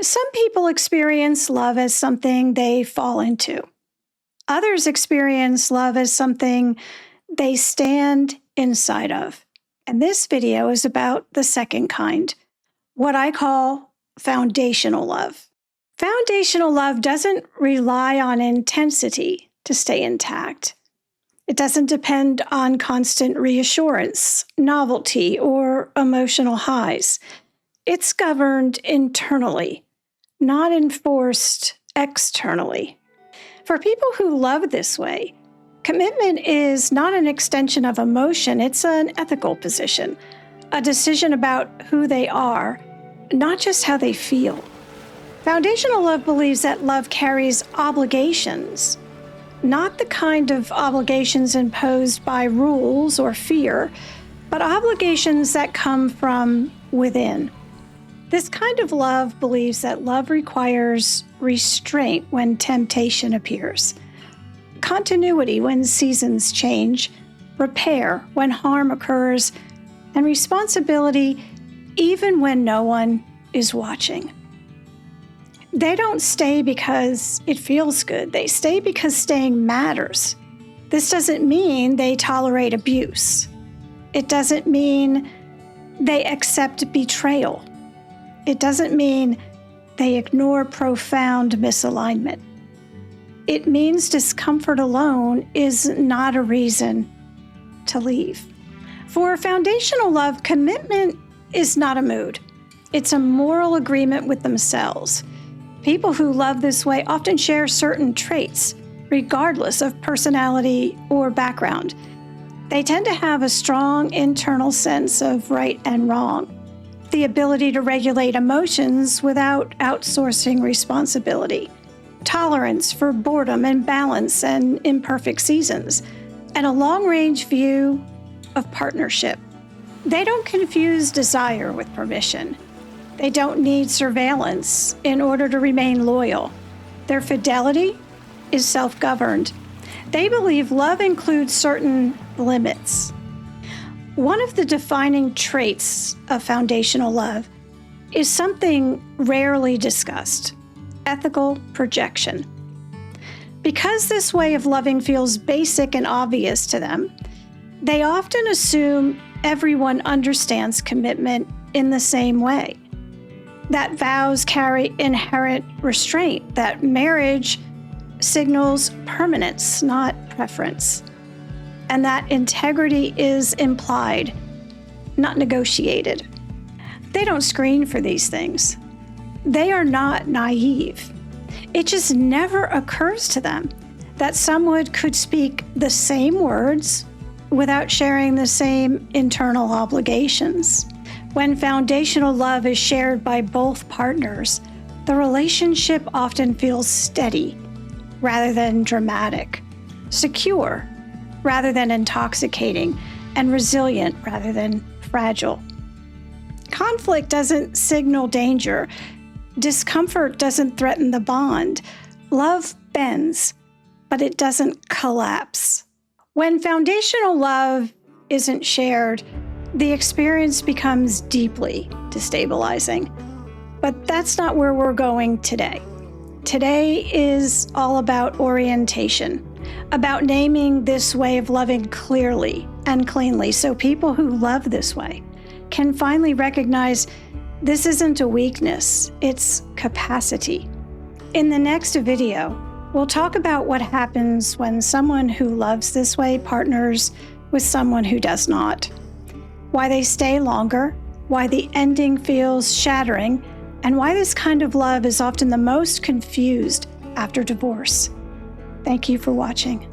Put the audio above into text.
Some people experience love as something they fall into. Others experience love as something they stand inside of. And this video is about the second kind, what I call foundational love. Foundational love doesn't rely on intensity to stay intact. It doesn't depend on constant reassurance, novelty, or emotional highs. It's governed internally, not enforced externally. For people who love this way, commitment is not an extension of emotion, it's an ethical position, a decision about who they are, not just how they feel. Foundational love believes that love carries obligations, not the kind of obligations imposed by rules or fear, but obligations that come from within. This kind of love believes that love requires restraint when temptation appears, continuity when seasons change, repair when harm occurs, and responsibility even when no one is watching. They don't stay because it feels good. They stay because staying matters. This doesn't mean they tolerate abuse. It doesn't mean they accept betrayal. It doesn't mean they ignore profound misalignment. It means discomfort alone is not a reason to leave. For foundational love, commitment is not a mood. It's a moral agreement with themselves. People who love this way often share certain traits, regardless of personality or background. They tend to have a strong internal sense of right and wrong, the ability to regulate emotions without outsourcing responsibility, tolerance for boredom and balance and imperfect seasons, and a long-range view of partnership. They don't confuse desire with permission. They don't need surveillance in order to remain loyal. Their fidelity is self-governed. They believe love includes certain limits. One of the defining traits of foundational love is something rarely discussed: ethical projection. Because this way of loving feels basic and obvious to them, they often assume everyone understands commitment in the same way. That vows carry inherent restraint, that marriage signals permanence, not preference, and that integrity is implied, not negotiated. They don't screen for these things. They are not naive. It just never occurs to them that someone could speak the same words without sharing the same internal obligations. When foundational love is shared by both partners, the relationship often feels steady rather than dramatic, secure rather than intoxicating, and resilient rather than fragile. Conflict doesn't signal danger. Discomfort doesn't threaten the bond. Love bends, but it doesn't collapse. When foundational love isn't shared, the experience becomes deeply destabilizing. But that's not where we're going today. Today is all about orientation, about naming this way of loving clearly and cleanly so people who love this way can finally recognize this isn't a weakness, it's capacity. In the next video, we'll talk about what happens when someone who loves this way partners with someone who does not, why they stay longer, why the ending feels shattering, and why this kind of love is often the most confused after divorce. Thank you for watching.